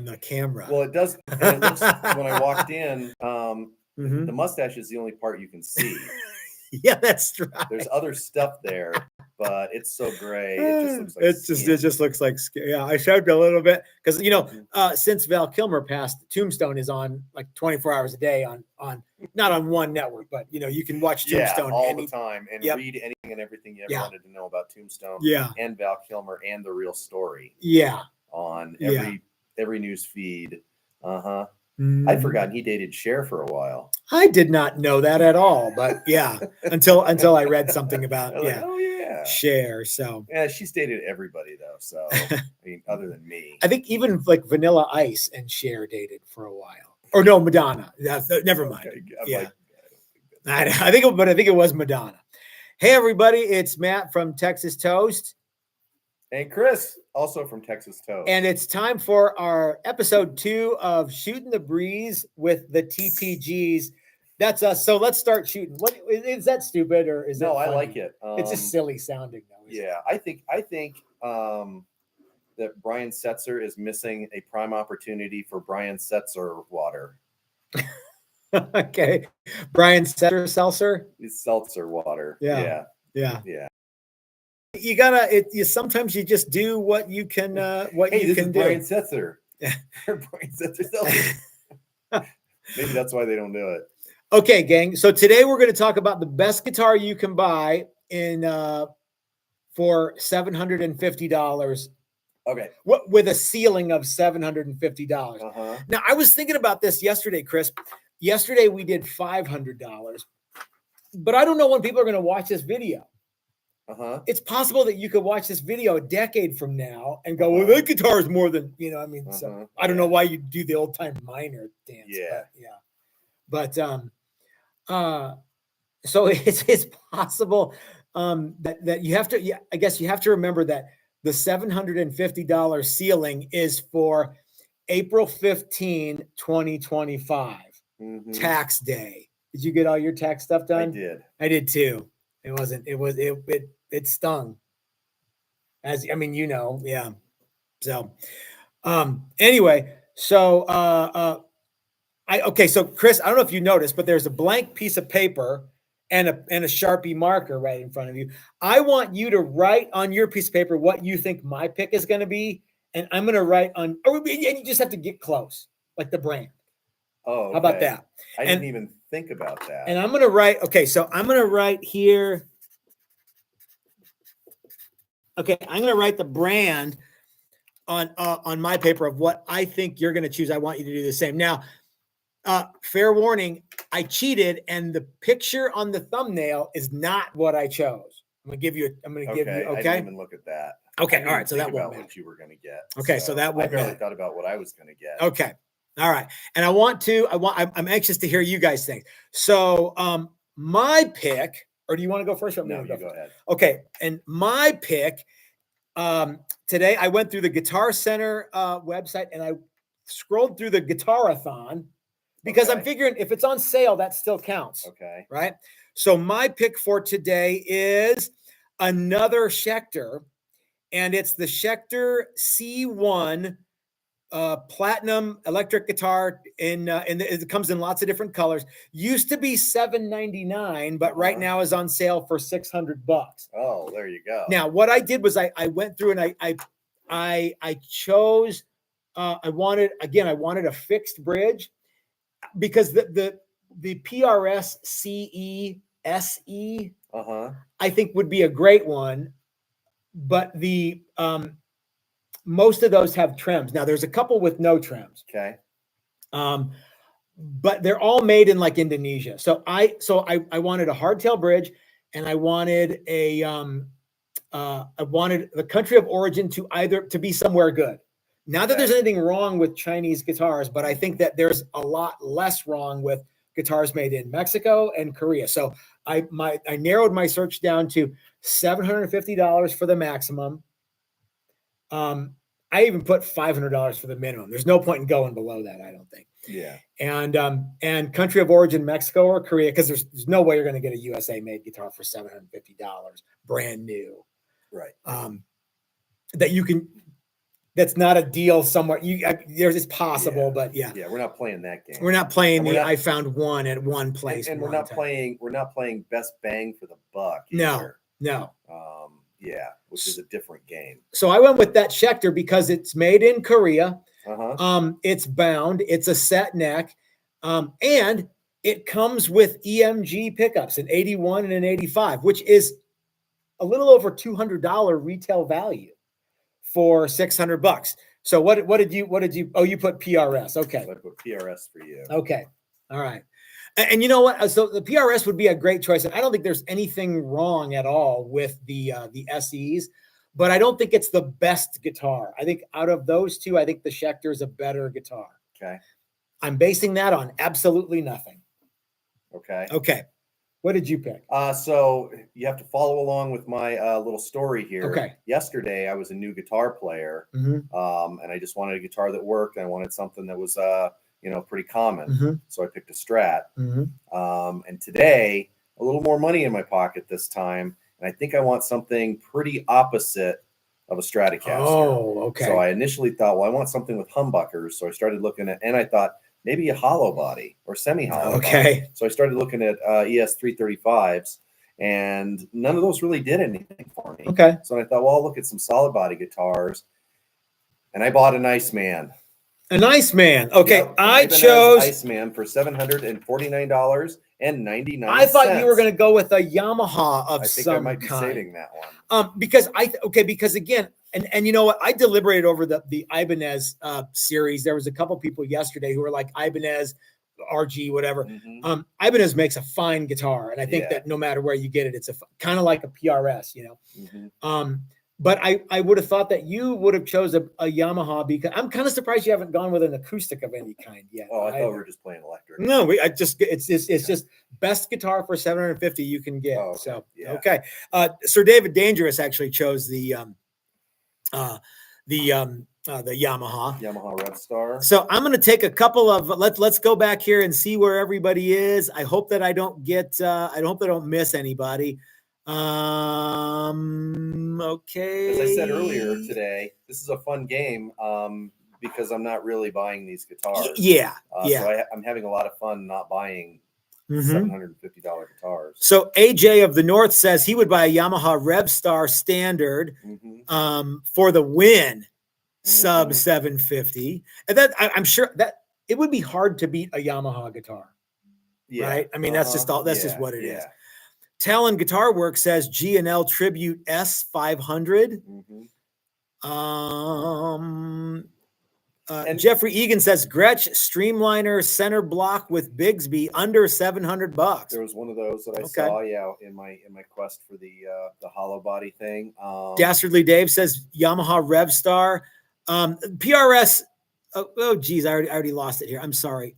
the camera. Well, it does. And it looks, when I walked in, Mhm. the mustache is the only part you can see. Yeah, that's right. There's other stuff there, but it's so gray. It just looks like it just looks like yeah. I showed a little bit because Mhm. since Val Kilmer passed, Tombstone is on like 24 hours a day on not on one network, but you can watch Tombstone all the time and Yep. read anything and everything you ever Yeah. wanted to know about Tombstone Yeah. and Val Kilmer and The Real Story Yeah. on Yeah. every news feed. I'd Mhm. forgotten he dated Cher for a while. I did not know that at all, but yeah, until I read something about Like, oh yeah, Cher. So yeah, she's dated everybody though. So I mean, other than me, I think even like Vanilla Ice and Cher dated for a while. Or no, Madonna. Never mind. Okay, I'm Yeah. like, I don't think I think it was Madonna. Hey everybody, it's Matt from Texas Toast. And Chris, also from Texas Toast. And it's time for our episode 2 of Shooting the Breeze with the TTGs. That's us. So let's start shooting. What is that stupid or is it? No, I funny? like it. It's just silly sounding though. Yeah, I think that Brian Setzer is missing a prime opportunity for Brian Setzer water. Okay. Brian Setzer seltzer? It's seltzer water. Yeah. Yeah. You gotta sometimes you just do what you can Hey, this is do. Brian Setzer. Brian Setzer seltzer. Maybe that's why they don't do it. Okay, gang. So today we're going to talk about the best guitar you can buy in for $750. Okay. With a ceiling of $750. Now, I was thinking about this yesterday, Chris. Yesterday we did $500, but I don't know when people are going to watch this video. It's possible that you could watch this video a decade from now and go, well, that guitar is more than, so I don't know why you do the old time miner dance. Yeah. But so it's possible that you have to, I guess you have to remember that the $750 ceiling is for April 15, 2025, tax day. Did you get all your tax stuff done? I did too. It stung. Yeah. So, anyway, so, so Chris, I don't know if you noticed, but there's a blank piece of paper and a Sharpie marker right in front of you. I want you to write on your piece of paper what you think my pick is going to be. And I'm going to write on, and you just have to get close, like the brand. Oh, okay. How about that? I didn't even think about that. And I'm going to write, so I'm going to write here. Okay, I'm going to write the brand on my paper of what I think you're going to choose. I want you to do the same. Now, fair warning, I cheated, and the picture on the thumbnail is not what I chose. I'm going to give you. Okay. I didn't even look at that. Okay. All right. So that won't matter what you were going to get. Okay. So that won't I barely thought about what I was going to get. Okay. All right. And I'm anxious to hear you guys think. So, my pick, or do you want to go first? No, you go ahead. Okay. And my pick, today I went through the Guitar Center website and I scrolled through the Guitarathon because I'm figuring if it's on sale, that still counts. Okay. Right. So my pick for today is another Schecter, and it's the Schecter C1 platinum electric guitar and it comes in lots of different colors. Used to be $799, but right now is on sale for $600. Oh, there you go. Now, what I did was I went through and I chose. I wanted a fixed bridge because the PRS CE SE I think would be a great one, but the most of those have trims. Now there's a couple with no trims. Okay. But they're all made in like Indonesia. So I wanted a hardtail bridge, and I wanted I wanted the country of origin to be somewhere good. Not that there's anything wrong with Chinese guitars, but I think that there's a lot less wrong with guitars made in Mexico and Korea. So I narrowed my search down to $750 for the maximum. I even put $500 for the minimum. There's no point in going below that, I don't think. Yeah. And country of origin, Mexico or Korea, because there's no way you're going to get a USA made guitar for $750 brand new. Right. That you can that's not a deal somewhere. There's it's possible, but yeah, we're not playing that game. we're not playing And the we're not- I found one at one place, and we're one not time. playing. We're not playing best bang for the buck. No, Either. no. Which is a different game. So I went with that Schecter because it's made in Korea. Uh-huh. It's bound. It's a set neck, and it comes with EMG pickups, an 81 and an 85, which is a little over $200 retail value for $600. So what did you? Oh, you put PRS. Okay. So I put PRS for you. Okay. All right. And you know what? So the PRS would be a great choice. And I don't think there's anything wrong at all with the SEs, but I don't think it's the best guitar. I think out of those two, I think the Schecter is a better guitar. Okay. I'm basing that on absolutely nothing. Okay. Okay. What did you pick? So you have to follow along with my little story here. Okay. Yesterday, I was a new guitar player, and I just wanted a guitar that worked. I wanted something that was, pretty common. So I picked a Strat. And today, a little more money in my pocket this time, and I think I want something pretty opposite of a Stratocaster. Oh, okay. So I initially thought, well, I want something with humbuckers. So I started looking at, and I thought, maybe a hollow body or semi-hollow body. So I started looking at ES335s, and none of those really did anything for me. Okay. So I thought, well, I'll look at some solid body guitars, and I bought an Iceman. An Iceman. Okay, Yep, I chose Iceman for $749.99. I thought you were going to go with a Yamaha of I think some I might be kind. saving that one. Because again, and you know what? I deliberated over the Ibanez series. There was a couple people yesterday who were like Ibanez, RG, whatever. Ibanez makes a fine guitar, and I think that no matter where you get it, it's a kind of like a PRS, But I would have thought that you would have chose a Yamaha, because I'm kind of surprised you haven't gone with an acoustic of any kind yet. Oh, I thought we were just playing electric. No, it's just best guitar for $750 you can get. Oh, okay. So Yeah. okay. Sir David Dangerous actually chose the Yamaha Red Star. So I'm going to take a couple of let's go back here and see where everybody is. I hope that I don't get I hope I don't miss anybody. Okay. As I said earlier today, this is a fun game because I'm not really buying these guitars. Yeah. So I'm having a lot of fun not buying $750 guitars. So AJ of the North says he would buy a Yamaha Rev Star Standard for the win, sub 750. And that I'm sure that it would be hard to beat a Yamaha guitar. Yeah. Right? I mean, that's just all. That's just what it is. Yeah. Talon Guitar Works says G&L Tribute S500. And Jeffrey Egan says Gretsch Streamliner center block with Bigsby under $700. There was one of those that I saw, in my quest for the hollow body thing. Dastardly Dave says Yamaha Rev Star. PRS. Oh geez, I already lost it here. I'm sorry.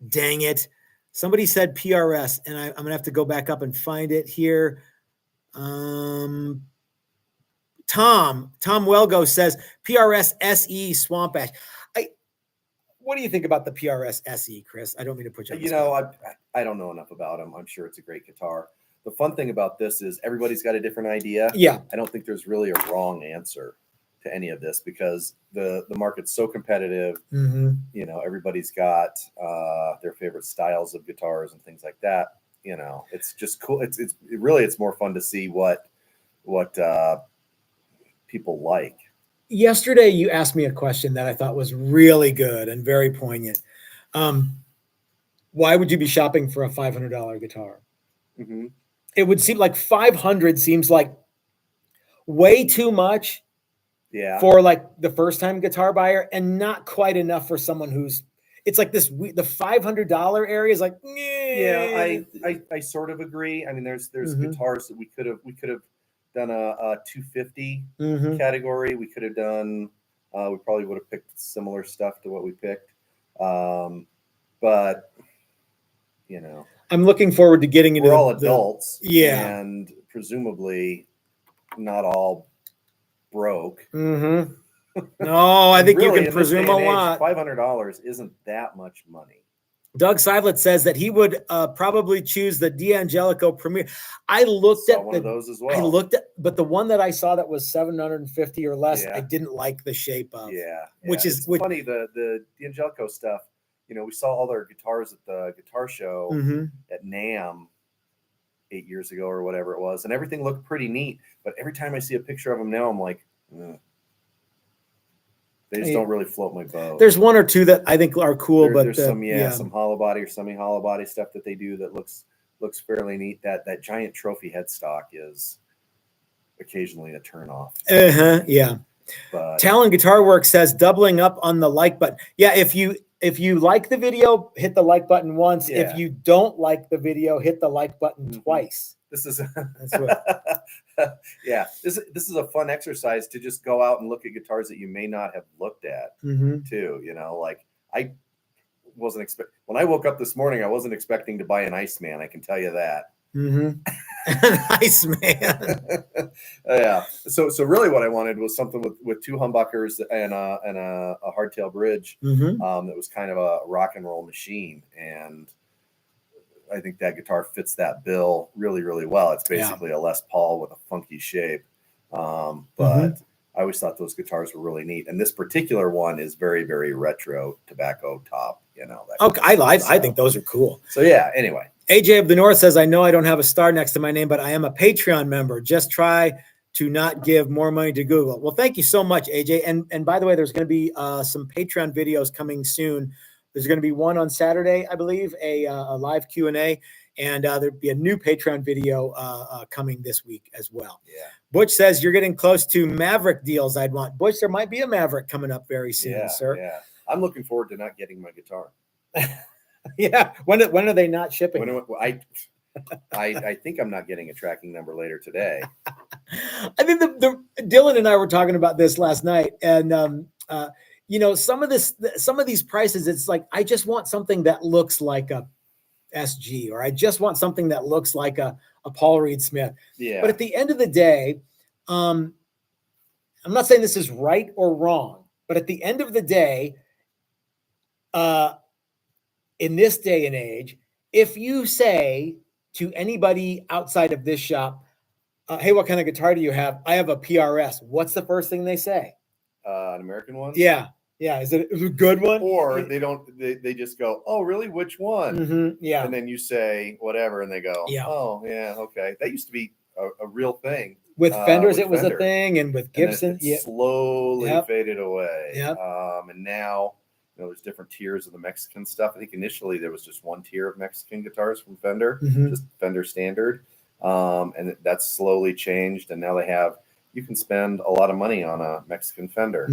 Dang it. Somebody said PRS, and I'm gonna have to go back up and find it here. Tom Welgo says PRS SE Swamp Ash. What do you think about the PRS SE, Chris? I don't mean to put you on the spot. I don't know enough about them. I'm sure it's a great guitar. The fun thing about this is everybody's got a different idea. Yeah. I don't think there's really a wrong answer to any of this because the market's so competitive. Everybody's got their favorite styles of guitars and things like that. It's just cool. It's more fun to see what people like. Yesterday, you asked me a question that I thought was really good and very poignant. Why would you be shopping for a $500 guitar? It would seem like $500 seems like way too much. Yeah. For like the first time guitar buyer, and not quite enough for someone who's. It's like this. The $500 area is like. Yeah, I sort of agree. I mean, there's guitars that we could have done a 250 category. We could have done. We probably would have picked similar stuff to what we picked, but I'm looking forward to getting into. We're all adults, and presumably not all broke. No, I think really, you can presume a lot. $500 isn't that much money. Doug Seidlet says that he would probably choose the D'Angelico Premier. I looked at one of those as well. I looked at, but the one that I saw that was 750 or less, Yeah. I didn't like the shape of. Yeah, which is funny. The D'Angelico stuff. You know, we saw all their guitars at the guitar show at NAMM 8 years ago or whatever it was, and everything looked pretty neat. But every time I see a picture of them now, I'm like, they just don't really float my boat. There's one or two that I think are cool, but there's some hollow body or semi hollow body stuff that they do that looks fairly neat. That giant trophy headstock is occasionally a turn off. Yeah. But Talon Guitar Works says doubling up on the like button. Yeah, if you like the video, hit the like button once. Yeah. If you don't like the video, hit the like button twice. This is yeah. This is a fun exercise to just go out and look at guitars that you may not have looked at too. You know, like I wasn't when I woke up this morning, I wasn't expecting to buy an Iceman. I can tell you that. Iceman. Yeah. So really, what I wanted was something with two humbuckers and a hardtail bridge that was kind of a rock and roll machine, and I think that guitar fits that bill really, really well. It's basically a Les Paul with a funky shape. But I always thought those guitars were really neat. And this particular one is very, very retro tobacco top, you know. Okay. I think those are cool. So yeah, anyway. AJ of the North says, I know I don't have a star next to my name, but I am a Patreon member. Just try to not give more money to Google. Well, thank you so much, AJ. And by the way, there's going to be some Patreon videos coming soon. There's going to be one on Saturday, I believe, a live Q&A, and there'll be a new Patreon video coming this week as well. Yeah. Butch says you're getting close to Maverick deals I'd want. Butch, there might be a Maverick coming up very soon, sir. Yeah, I'm looking forward to not getting my guitar. Yeah. When are they not shipping? I think I'm not getting a tracking number later today. I think Dylan and I were talking about this last night, and you know, some of these prices, it's like, I just want something that looks like a SG, or I just want something that looks like a Paul Reed Smith. Yeah. But at the end of the day, I'm not saying this is right or wrong, but at the end of the day, in this day and age, if you say to anybody outside of this shop, hey, what kind of guitar do you have? I have a PRS. What's the first thing they say? An American one? Yeah. Yeah. Is it a good one? Or they just go, oh, really? Which one? Yeah. And then you say whatever, and they go, oh, yeah, okay. That used to be a real thing. With Fenders, it was a thing, and with Gibson, it slowly faded away. Yep. And now, you know, there's different tiers of the Mexican stuff. I think initially there was just one tier of Mexican guitars from Fender, just Fender standard. And that's slowly changed, and now you can spend a lot of money on a Mexican Fender.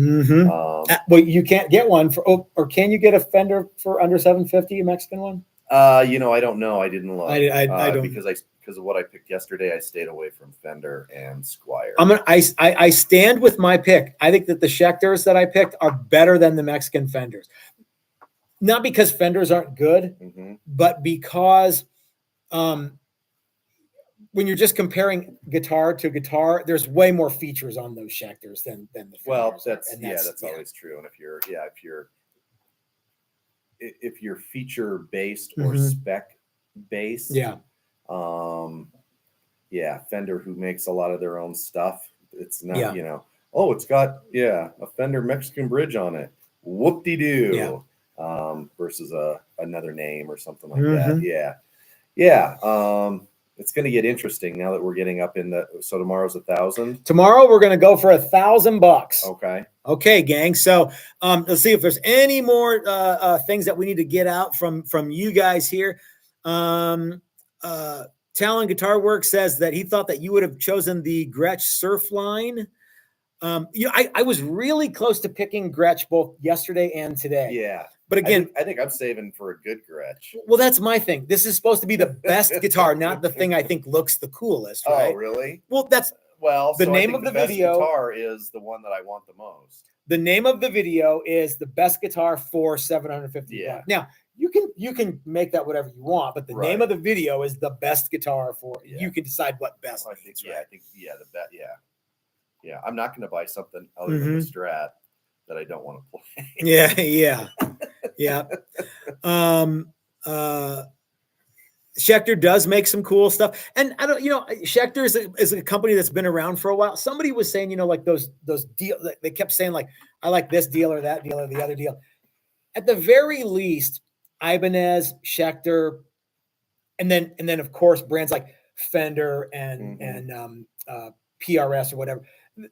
Well, you can't get one or can you get a Fender for under $750, a Mexican one? You know, I don't know. I didn't look. I don't, because of what I picked yesterday. I stayed away from Fender and Squier. I stand with my pick. I think that the Schecters that I picked are better than the Mexican Fenders. Not because Fenders aren't good, but because when you're just comparing guitar to guitar, there's way more features on those Schecters than the Fenders. Well, that's always true. And if you're feature based or spec based, Fender, who makes a lot of their own stuff, it's not you know, oh, it's got a Fender Mexican bridge on it, whoop-de-doo, versus another name or something like that. It's going to get interesting now that we're getting up in so tomorrow's 1,000. Tomorrow we're going to go for $1,000. Okay, gang. So let's see if there's any more things that we need to get out from you guys here. Talon Guitar Works says that he thought that you would have chosen the Gretsch Surf line. I was really close to picking Gretsch both yesterday and today. Yeah. But again, I think I'm saving for a good Gretsch. Well, that's my thing. This is supposed to be the best guitar, not the thing I think looks the coolest. Right? Oh, really? Well, the name of the video. Guitar is the one that I want the most. The name of the video is the best guitar for $750. Yeah. Now you can make that whatever you want, but the name of the video is the best guitar for. You can decide what best. I think the best. Yeah. I'm not going to buy something other than the Strat that I don't want to play. Yeah. Schecter does make some cool stuff. And I don't, Schecter is a company that's been around for a while. Somebody was saying, like those deals, they kept saying like, I like this deal or that deal or the other deal. At the very least, Ibanez, Schecter, and then of course brands like Fender and PRS or whatever.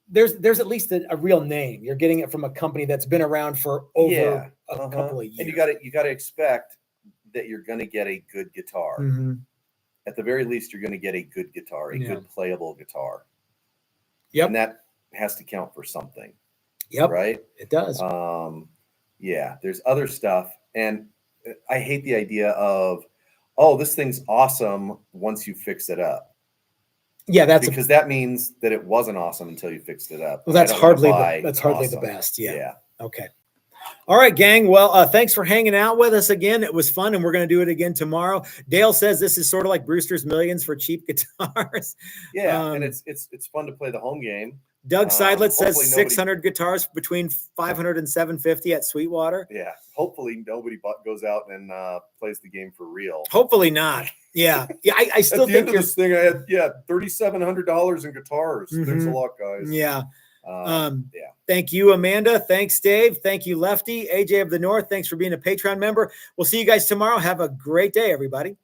There's at least a real name. You're getting it from a company that's been around for over a couple of years. And you got to expect that you're going to get a good guitar. At the very least, you're going to get a good guitar, a good playable guitar. Yep. And that has to count for something. Yep. Right? It does. Yeah, there's other stuff. And I hate the idea of, this thing's awesome once you fix it up. Yeah, because that means that it wasn't awesome until you fixed it up. Well, that's hardly the best. Yeah. Okay. All right, gang. Well, thanks for hanging out with us again. It was fun, and we're going to do it again tomorrow. Dale says this is sort of like Brewster's Millions for cheap guitars. Yeah, and it's fun to play the home game. Doug Seidlitz says 600 guitars between 500 and 750 at Sweetwater. Yeah, hopefully nobody goes out and plays the game for real. Hopefully not. Yeah, I still think at the end of this thing, I had $3,700 in guitars. Thanks a lot, guys. Yeah. Thank you, Amanda. Thanks, Dave. Thank you, Lefty. AJ of the North. Thanks for being a Patreon member. We'll see you guys tomorrow. Have a great day, everybody.